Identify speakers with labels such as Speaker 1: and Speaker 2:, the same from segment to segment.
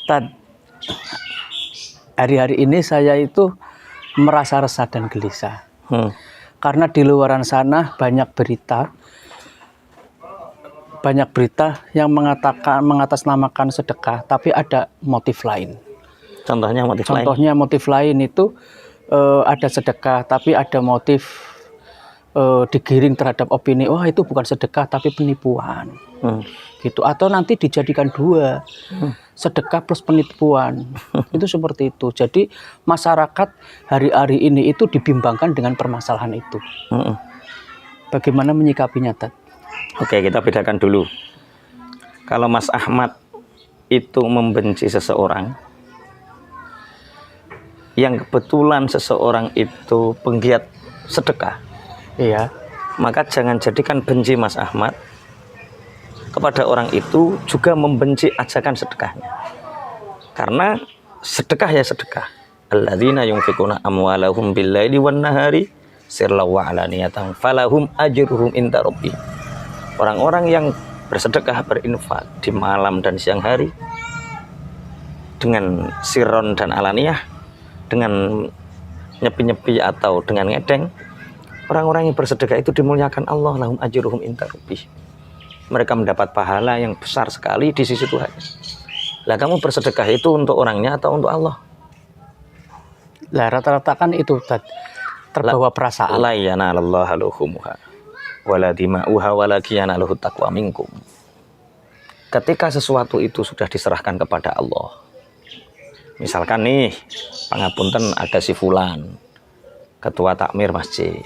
Speaker 1: Tad, hari-hari ini saya itu merasa resah dan gelisah. Karena di luaran sana banyak berita yang mengatasnamakan sedekah, tapi ada motif lain.
Speaker 2: Contohnya
Speaker 1: motif lain itu ada sedekah, tapi ada motif digiring terhadap opini, wah itu bukan sedekah tapi penipuan, gitu. Atau nanti dijadikan dua, sedekah plus penipuan, itu seperti itu. Jadi masyarakat hari-hari ini itu dibimbangkan dengan permasalahan itu. Bagaimana menyikapinya, Tad?
Speaker 2: Oke, kita bedakan dulu. Kalau Mas Ahmad itu membenci seseorang, yang kebetulan seseorang itu penggiat sedekah,
Speaker 1: iya,
Speaker 2: maka jangan jadikan benci Mas Ahmad kepada orang itu juga membenci ajakan sedekahnya. Karena sedekah ya sedekah. Alladzina yunfikuna amwalahum billaili wan nahari sirran wa alaniyatan falahum ajruhum inda rabbihim. Orang-orang yang bersedekah, berinfak di malam dan siang hari dengan sirron dan alaniyah, dengan nyepi-nyepi atau dengan ngedeng, orang-orang yang bersedekah itu dimuliakan Allah, lahum ajruhum inda rabbihim. Mereka mendapat pahala yang besar sekali di sisi Tuhan. Lah kamu bersedekah itu untuk orangnya atau untuk Allah?
Speaker 1: Lah rata-rata kan itu terbawa perasaan.
Speaker 2: La yanalallaha luhumuha wala dima'uha walakin yanaluhu taqwa minkum. Ketika sesuatu itu sudah diserahkan kepada Allah, misalkan nih, pangapunten ada si fulan, ketua takmir masjid,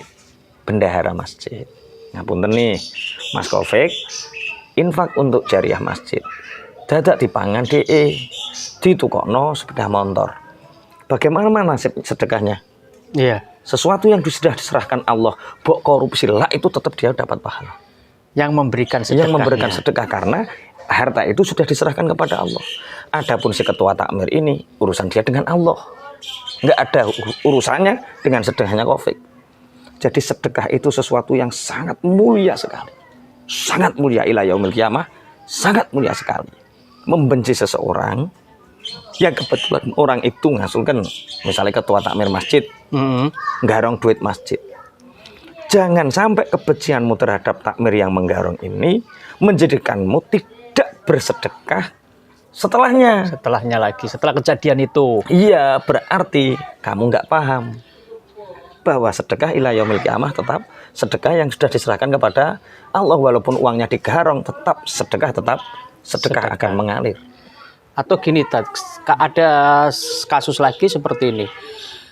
Speaker 2: bendahara masjid, ngapunten nih Mas Kofik, infak untuk jariah masjid, dadak dipangan ditukokno sepeda motor. Bagaimana nasib sedekahnya?
Speaker 1: Iya.
Speaker 2: Sesuatu yang sudah diserahkan Allah, bok korupsi lah, itu tetap dia dapat pahala.
Speaker 1: Yang memberikan
Speaker 2: sedekah karena harta itu sudah diserahkan kepada Allah. Adapun si ketua takmir ini urusan dia dengan Allah, nggak ada urusannya dengan sedekahnya Kofik. Jadi sedekah itu sesuatu yang sangat mulia sekali, sangat mulia ila yaumil qiyamah, sangat mulia sekali. Membenci seseorang yang kebetulan orang itu ngasulkan, misalnya ketua takmir masjid, nggarong duit masjid. Jangan sampai kebencianmu terhadap takmir yang menggarong ini menjadikanmu tidak bersedekah setelahnya.
Speaker 1: Setelah kejadian itu.
Speaker 2: Iya, berarti kamu nggak paham bahwa sedekah ila yaumil qiyamah tetap sedekah yang sudah diserahkan kepada Allah. Walaupun uangnya digarong, tetap sedekah akan mengalir.
Speaker 1: Atau gini, ada kasus lagi seperti ini.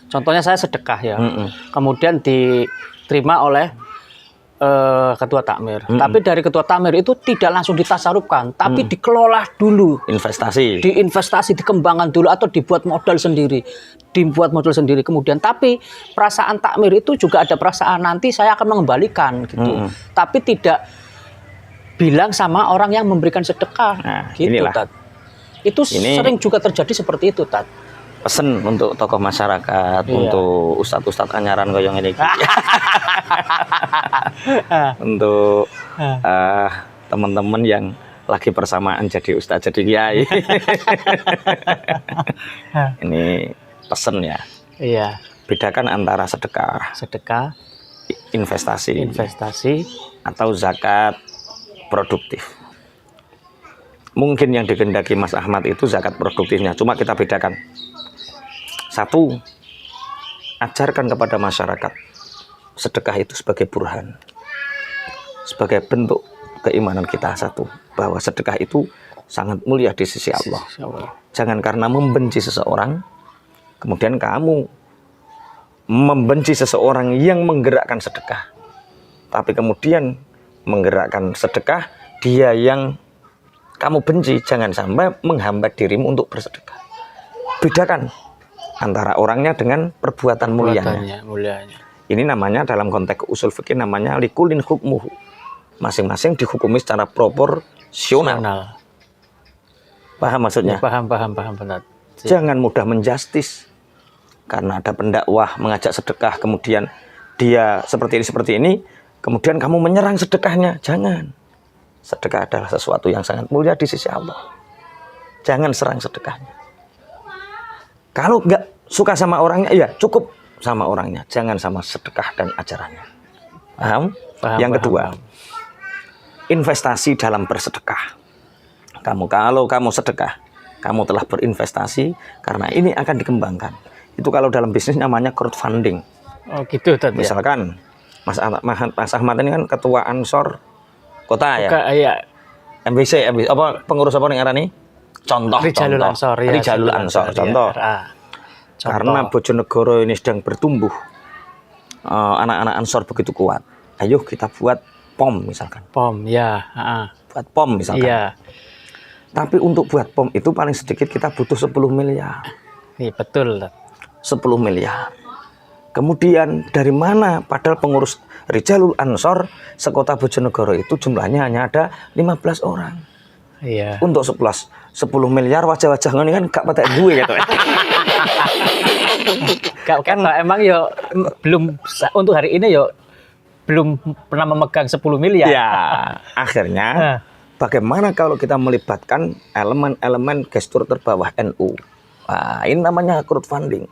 Speaker 1: Contohnya saya sedekah ya, kemudian diterima oleh ketua takmir. Tapi dari ketua takmir itu tidak langsung ditasarufkan, tapi dikelola dulu. Diinvestasi, dikembangkan dulu, atau dibuat modal sendiri. Kemudian, tapi perasaan takmir itu juga ada perasaan nanti saya akan mengembalikan gitu. Tapi tidak bilang sama orang yang memberikan sedekah. Nah, gitu, Tad. Itu sering juga terjadi seperti itu, Tad.
Speaker 2: Pesen untuk tokoh masyarakat, untuk ustadz-ustadz anyaran goyong ini, untuk teman-teman yang lagi persamaan jadi ustadz, jadi kiai. Ini pesen ya.
Speaker 1: Iya.
Speaker 2: Bedakan antara sedekah, investasi, atau zakat produktif. Mungkin yang dikehendaki Mas Ahmad itu zakat produktifnya, cuma kita bedakan. Satu, ajarkan kepada masyarakat sedekah itu sebagai burhan, sebagai bentuk keimanan kita. Satu, bahwa sedekah itu sangat mulia di sisi Allah. Jangan karena membenci seseorang, kemudian kamu membenci seseorang yang menggerakkan sedekah, tapi kemudian menggerakkan sedekah dia yang kamu benci. Jangan sampai menghambat dirimu untuk bersedekah. Bedakan antara orangnya dengan perbuatan mulianya. Ini namanya dalam konteks usul fikih namanya likulin hukmuhu. Masing-masing dihukumi secara proporsional. Paham maksudnya?
Speaker 1: Paham benar.
Speaker 2: Jangan mudah menjustis. Karena ada pendakwah mengajak sedekah, kemudian dia seperti ini, kemudian kamu menyerang sedekahnya. Jangan. Sedekah adalah sesuatu yang sangat mulia di sisi Allah. jangan serang sedekahnya. Kalau nggak suka sama orangnya, ya cukup sama orangnya, jangan sama sedekah dan ajarannya. Paham? Yang kedua, investasi dalam bersedekah. Kalau kamu sedekah, kamu telah berinvestasi karena ini akan dikembangkan. Itu kalau dalam bisnis namanya crowdfunding.
Speaker 1: Oh gitu tadi.
Speaker 2: Misalkan Mas Ahmad ini kan ketua Ansor kota ya.
Speaker 1: Iya.
Speaker 2: MBC apa pengurus apa nih arane? Contoh.
Speaker 1: Rijalul Ansor ya.
Speaker 2: Rijalul Ansor contoh. Karena Bojonegoro ini sedang bertumbuh. Anak-anak Ansor begitu kuat. Ayo kita buat POM misalkan.
Speaker 1: POM ya,
Speaker 2: Buat POM misalkan.
Speaker 1: Iya.
Speaker 2: Tapi untuk buat POM itu paling sedikit kita butuh 10 miliar.
Speaker 1: Iya betul.
Speaker 2: 10 miliar. Kemudian dari mana? Padahal pengurus Rijalul Ansor sekota Bojonegoro itu jumlahnya hanya ada 15 orang.
Speaker 1: Iya.
Speaker 2: Untuk 10 miliar wajah-wajah ini kan gak pada gue gitu.
Speaker 1: Kan emang yo belum untuk hari ini yo belum pernah memegang 10 miliar.
Speaker 2: Ya, akhirnya bagaimana kalau kita melibatkan elemen-elemen gestur terbawah NU? Nah, ini namanya crowdfunding.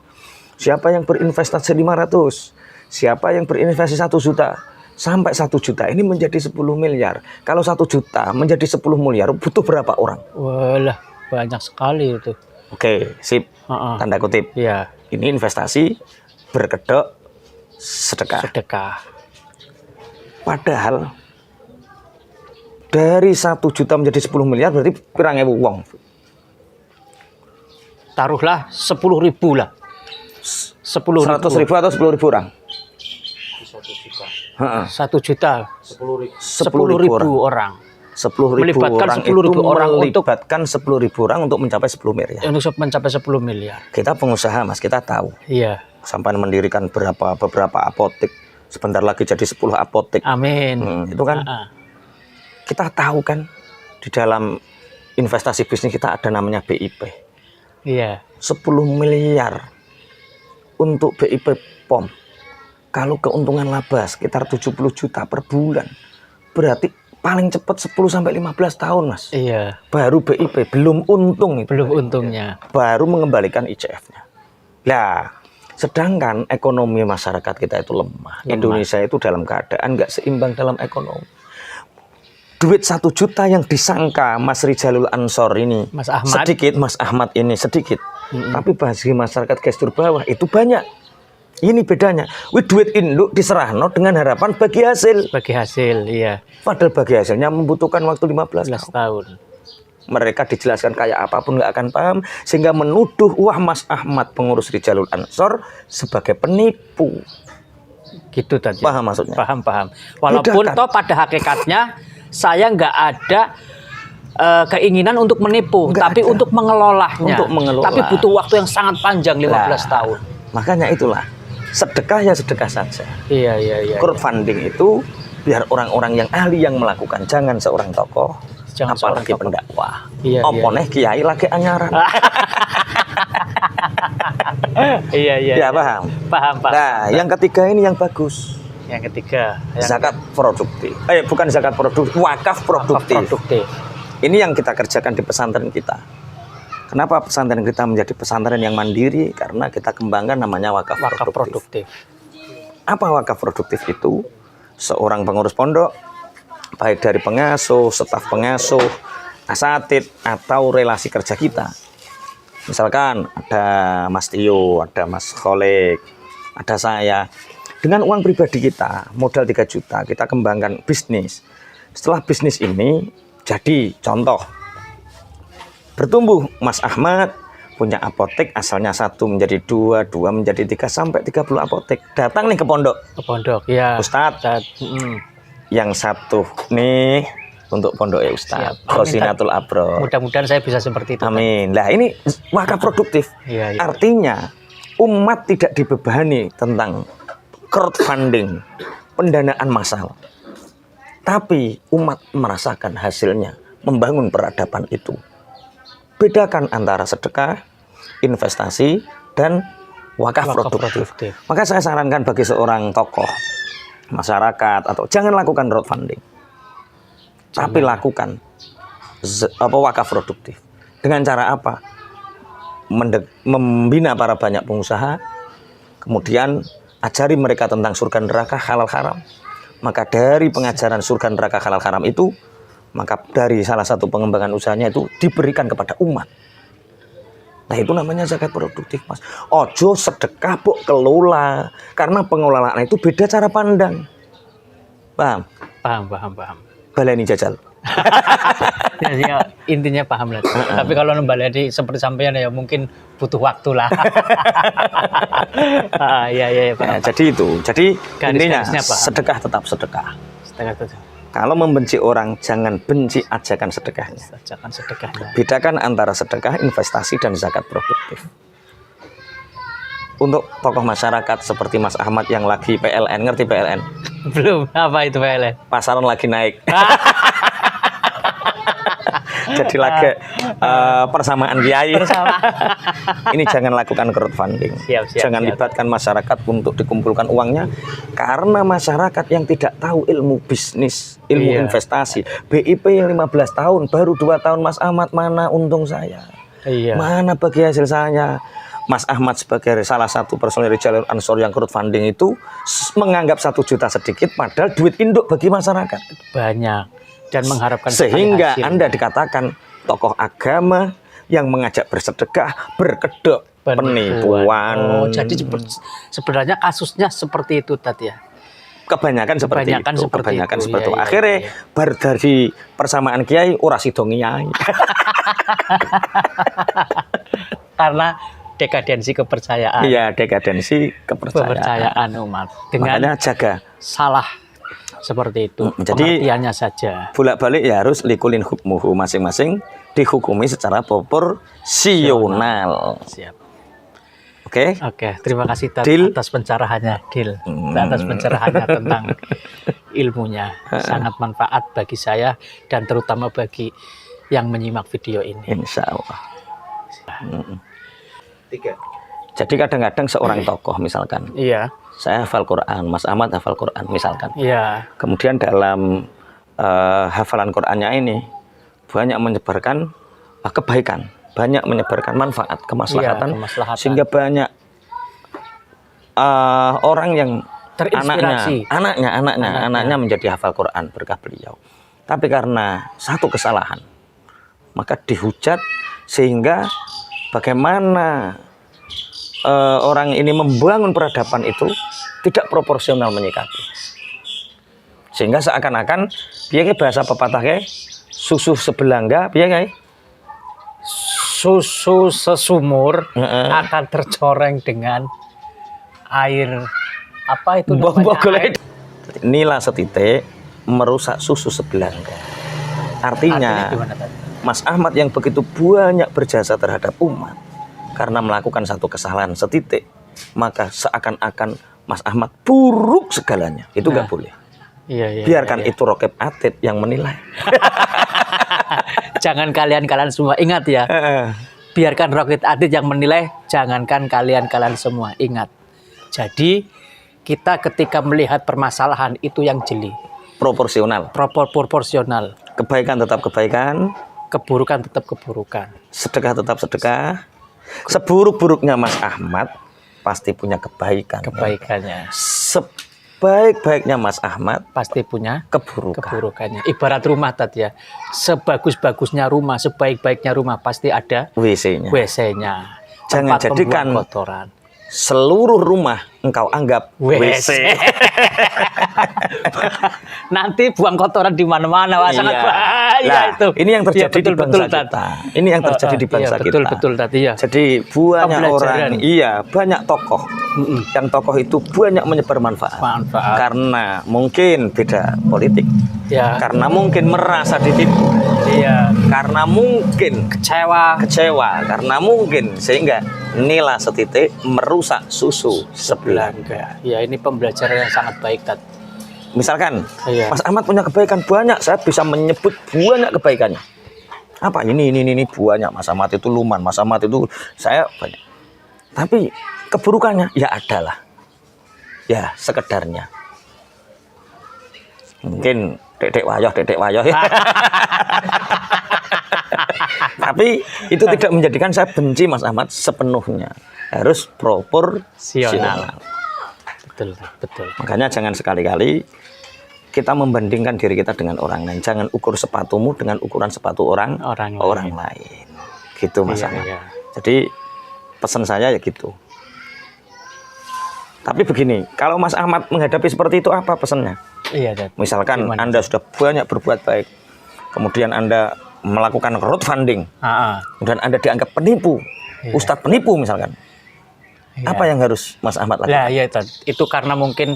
Speaker 2: Siapa yang berinvestasi 500? Siapa yang berinvestasi 1 juta? Sampai 1 juta ini menjadi 10 miliar. Kalau 1 juta menjadi 10 miliar butuh berapa orang?
Speaker 1: Walah, banyak sekali itu.
Speaker 2: Oke, sip. Tanda kutip.
Speaker 1: Iya.
Speaker 2: Ini investasi berkedok sedekah.
Speaker 1: Sedekah.
Speaker 2: Padahal dari 1 juta menjadi 10 miliar berarti pirang ewu wong.
Speaker 1: Taruhlah 10.000 lah. 10.000.
Speaker 2: 100.000 atau 10.000 orang?
Speaker 1: 1 juta. 10.000 orang.
Speaker 2: 10.000
Speaker 1: melibatkan
Speaker 2: orang
Speaker 1: 10.000
Speaker 2: itu
Speaker 1: orang
Speaker 2: melibatkan 10.000 orang untuk mencapai 10 miliar.
Speaker 1: Untuk mencapai 10 miliar.
Speaker 2: Kita pengusaha Mas, kita tahu.
Speaker 1: Iya.
Speaker 2: Sampai mendirikan beberapa apotek. Sebentar lagi jadi 10 apotek.
Speaker 1: Amin.
Speaker 2: Itu kan kita tahu kan di dalam investasi bisnis kita ada namanya BIP.
Speaker 1: Iya.
Speaker 2: 10 miliar untuk BIP POM. Kalau keuntungan laba sekitar 70 juta per bulan, berarti paling cepat 10 sampai 15 tahun, Mas.
Speaker 1: Iya.
Speaker 2: Baru BIP, belum untung itu.
Speaker 1: Belum untungnya.
Speaker 2: Baru mengembalikan ICF-nya. Nah, sedangkan ekonomi masyarakat kita itu lemah. Indonesia itu dalam keadaan nggak seimbang dalam ekonomi. Duit 1 juta yang disangka Mas Rijalul Ansor ini
Speaker 1: Mas Ahmad.
Speaker 2: sedikit, Mas Ahmad ini sedikit. Tapi bagi masyarakat gestur bawah itu banyak. Ini bedanya. Wih, duit induk diserahno dengan harapan bagi hasil.
Speaker 1: Bagi hasil, iya.
Speaker 2: Padahal bagi hasilnya membutuhkan waktu 15 tahun. Mereka dijelaskan kayak apapun nggak akan paham, sehingga menuduh wah Mas Ahmad pengurus Rijalul Ansor sebagai penipu.
Speaker 1: Gitu tadi.
Speaker 2: Paham maksudnya?
Speaker 1: Paham. Walaupun
Speaker 2: Bedakan.
Speaker 1: toh pada hakikatnya saya nggak ada keinginan untuk menipu,
Speaker 2: Nggak
Speaker 1: tapi
Speaker 2: ada.
Speaker 1: untuk mengelolanya.
Speaker 2: Untuk mengelola.
Speaker 1: Tapi butuh waktu yang sangat panjang, 15 tahun.
Speaker 2: Makanya itulah, sedekah ya sedekah saja.
Speaker 1: Iya.
Speaker 2: Crowdfunding itu biar orang-orang yang ahli yang melakukan, jangan seorang tokoh,
Speaker 1: Jangan
Speaker 2: apalagi
Speaker 1: seorang tokoh.
Speaker 2: pendakwah.
Speaker 1: Iya.
Speaker 2: Oponeh kiai lagi anyaran.
Speaker 1: Iya.
Speaker 2: Ya paham.
Speaker 1: Paham.
Speaker 2: Nah, yang ketiga ini yang bagus.
Speaker 1: Yang ketiga,
Speaker 2: Zakat produktif. Bukan zakat produktif, wakaf produktif. Ini yang kita kerjakan di pesantren kita. Kenapa pesantren kita menjadi pesantren yang mandiri? Karena kita kembangkan namanya wakaf produktif. Apa wakaf produktif itu? Seorang pengurus pondok, baik dari pengasuh, staf pengasuh, asatid, atau relasi kerja kita. Misalkan ada Mas Tio, ada Mas Kholek, ada saya. Dengan uang pribadi kita, modal 3 juta, kita kembangkan bisnis. Setelah bisnis ini jadi contoh, bertumbuh Mas Ahmad punya apotek, asalnya 1 menjadi 2, 2 menjadi 3, sampai 30 apotek. Datang nih ke pondok.
Speaker 1: Ke pondok, ya.
Speaker 2: Ustadz, yang 1 nih untuk pondok Ustadz, Khosinatul Abro.
Speaker 1: Mudah-mudahan saya bisa seperti itu.
Speaker 2: Amin. Nah, ini wakaf produktif.
Speaker 1: Iya.
Speaker 2: Artinya umat tidak dibebani tentang crowdfunding, pendanaan massal. Tapi umat merasakan hasilnya, membangun peradaban itu. Bedakan antara sedekah, investasi, dan wakaf produktif. Maka saya sarankan bagi seorang tokoh masyarakat atau jangan lakukan crowdfunding, tapi lakukan wakaf produktif. Dengan cara apa? Membina para banyak pengusaha, kemudian ajari mereka tentang surga neraka halal haram. Maka dari pengajaran surga neraka halal haram itu, maka dari salah satu pengembangan usahanya itu diberikan kepada umat. Nah itu namanya zakat produktif, Mas. Ojo sedekah bok kelola, karena pengelolaan itu beda cara pandang. Paham?
Speaker 1: Paham.
Speaker 2: Baleni jajal.
Speaker 1: Ya, intinya paham lah. Tapi kalau nembalani seperti sampean ya mungkin butuh waktu lah. Iya,
Speaker 2: Ya, jadi itu. Jadi intinya
Speaker 1: paham.
Speaker 2: sedekah tetap sedekah.
Speaker 1: Sedekah itu.
Speaker 2: Kalau membenci orang, jangan benci ajakan sedekahnya.
Speaker 1: Ajakan sedekahnya.
Speaker 2: Bedakan antara sedekah, investasi, dan zakat produktif. Untuk tokoh masyarakat seperti Mas Ahmad yang lagi PLN, ngerti PLN?
Speaker 1: Belum, apa itu PLN?
Speaker 2: Pasaran lagi naik. Jadi lagi persamaan kiai. Ini jangan lakukan crowdfunding. Jangan libatkan masyarakat untuk dikumpulkan uangnya, karena masyarakat yang tidak tahu ilmu bisnis, ilmu investasi. BIP 15 tahun, baru 2 tahun Mas Ahmad, mana untung saya? Mana bagi hasil saya? Mas Ahmad sebagai salah satu personil Jalur Ansor yang crowdfunding itu menganggap 1 juta sedikit, padahal duit induk bagi masyarakat
Speaker 1: banyak, dan mengharapkan
Speaker 2: sehingga Anda dikatakan tokoh agama yang mengajak bersedekah, berkedok, penipuan.
Speaker 1: Oh, jadi sebenarnya kasusnya seperti itu tadi ya.
Speaker 2: Kebanyakan seperti itu.
Speaker 1: Iya.
Speaker 2: Akhirnya bar dari persamaan kiai ora sida ngiyai.
Speaker 1: Karena dekadensi kepercayaan.
Speaker 2: Iya, dekadensi kepercayaan
Speaker 1: umat. Dengan
Speaker 2: makanya jaga
Speaker 1: salah seperti itu.
Speaker 2: Jadi
Speaker 1: pengertiannya saja.
Speaker 2: Bolak-balik ya harus likulin hukmuhu, masing-masing dihukumi secara proporsional.
Speaker 1: Siap.
Speaker 2: Oke.
Speaker 1: Terima kasih atas pencerahannya, Dil. Atas pencerahannya tentang ilmunya. Sangat manfaat bagi saya dan terutama bagi yang menyimak video ini.
Speaker 2: Insya Allah. 3. Jadi kadang-kadang seorang tokoh misalkan, saya hafal Quran, Mas Ahmad hafal Quran misalkan, kemudian dalam hafalan Qurannya ini banyak menyebarkan kebaikan, banyak menyebarkan manfaat, kemaslahatan, sehingga banyak orang yang
Speaker 1: terinspirasi,
Speaker 2: anaknya menjadi hafal Quran berkah beliau. Tapi karena satu kesalahan, maka dihujat, sehingga bagaimana orang ini membangun peradaban itu tidak proporsional menyikapi, sehingga seakan-akan piye bahasa pepatah susu sebelangga piye
Speaker 1: susu sesumur akan tercoreng dengan air apa itu namanya?
Speaker 2: Nila setitik merusak susu sebelangga. Artinya Mas Ahmad yang begitu banyak berjasa terhadap umat, karena melakukan satu kesalahan setitik, maka seakan-akan Mas Ahmad buruk segalanya. Itu nggak boleh. Biarkan itu Rokib Atid yang menilai.
Speaker 1: Jangan kalian semua ingat ya. Biarkan Rokib Atid yang menilai. Jangankan kalian semua ingat. Jadi kita ketika melihat permasalahan itu yang jeli.
Speaker 2: Proporsional.
Speaker 1: Proporsional.
Speaker 2: Kebaikan tetap kebaikan.
Speaker 1: Keburukan tetap keburukan.
Speaker 2: Sedekah tetap sedekah. Seburuk-buruknya Mas Ahmad pasti punya
Speaker 1: kebaikannya.
Speaker 2: Sebaik-baiknya Mas Ahmad
Speaker 1: pasti punya
Speaker 2: keburukannya.
Speaker 1: Ibarat rumah tadi ya. Sebagus-bagusnya rumah, sebaik-baiknya rumah pasti ada WC-nya.
Speaker 2: Jangan jadikan
Speaker 1: kotoran.
Speaker 2: Seluruh rumah engkau anggap WC.
Speaker 1: Nanti buang kotoran di mana-mana, sangat bahaya itu.
Speaker 2: Ini yang terjadi di bangsa kita. Ini yang terjadi di bangsa kita.
Speaker 1: Betul tadi ya.
Speaker 2: Jadi banyak orang, banyak tokoh. Yang tokoh itu banyak menyebar manfaat. Karena mungkin beda politik. Karena mungkin merasa ditipu. Karena mungkin kecewa. Karena mungkin sehingga nila setitik merusak susu sebelangga.
Speaker 1: Ya, ini pembelajaran yang sangat baik, Tat.
Speaker 2: Misalkan Mas Ahmad punya kebaikan banyak, saya bisa menyebut banyak kebaikannya. Apa ini banyak. Mas Ahmad itu luman, Mas Ahmad itu saya banyak. Tapi keburukannya ya adalah ya sekedarnya. Mungkin dedek wayoh ya. Tapi itu tidak menjadikan saya benci Mas Ahmad sepenuhnya. Harus proporsional.
Speaker 1: Betul, betul.
Speaker 2: Makanya jangan sekali-kali kita membandingkan diri kita dengan orang lain. Jangan ukur sepatumu dengan ukuran sepatu orang lain. Gitu Mas Ahmad.
Speaker 1: Iya.
Speaker 2: Jadi pesan saya ya gitu. Tapi begini, kalau Mas Ahmad menghadapi seperti itu apa pesannya?
Speaker 1: Iya, Dad.
Speaker 2: Misalkan
Speaker 1: Gimana?
Speaker 2: Anda sudah banyak berbuat baik, kemudian Anda melakukan crowdfunding, kemudian Anda dianggap penipu, Ustadz penipu misalkan. Apa yang harus Mas Ahmad lakukan?
Speaker 1: Nah, iya itu karena mungkin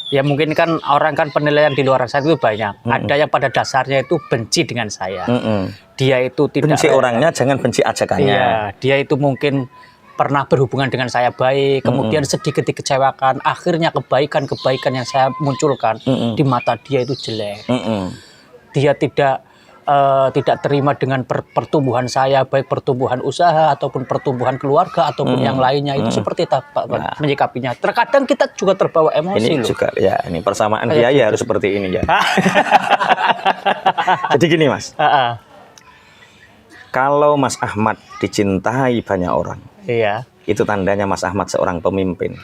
Speaker 1: ya mungkin kan orang kan penilaian di luar sana itu banyak. Ada yang pada dasarnya itu benci dengan saya. Dia itu tidak
Speaker 2: benci orangnya, jangan benci ajakannya.
Speaker 1: Iya, dia itu mungkin pernah berhubungan dengan saya baik, kemudian sedikit dikecewakan, akhirnya kebaikan-kebaikan yang saya munculkan di mata dia itu jelek. Dia tidak terima dengan pertumbuhan saya, baik pertumbuhan usaha ataupun pertumbuhan keluarga ataupun yang lainnya. Itu seperti apa menyikapinya. Terkadang kita juga terbawa emosi
Speaker 2: ini
Speaker 1: loh.
Speaker 2: juga ya, ini persamaan biaya harus seperti ini ya. Jadi gini Mas, kalau Mas Ahmad dicintai banyak orang,
Speaker 1: iya,
Speaker 2: itu tandanya Mas Ahmad seorang pemimpin.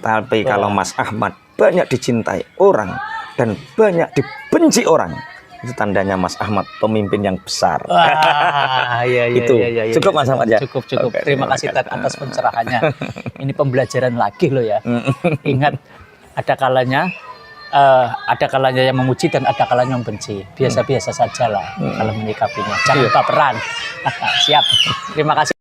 Speaker 2: Tapi kalau Mas Ahmad banyak dicintai orang dan banyak dibenci orang, itu tandanya Mas Ahmad pemimpin yang besar.
Speaker 1: Iya,
Speaker 2: itu
Speaker 1: iya,
Speaker 2: cukup Mas Ahmad ya.
Speaker 1: Cukup.
Speaker 2: Oke,
Speaker 1: Terima kasih Tad atas pencerahannya. Ini pembelajaran lagi loh ya. Ingat ada kalanya yang memuji dan ada kalanya yang membenci. Biasa-biasa saja lah kalau menyikapinya. Jangan baperan. Siap. Terima kasih.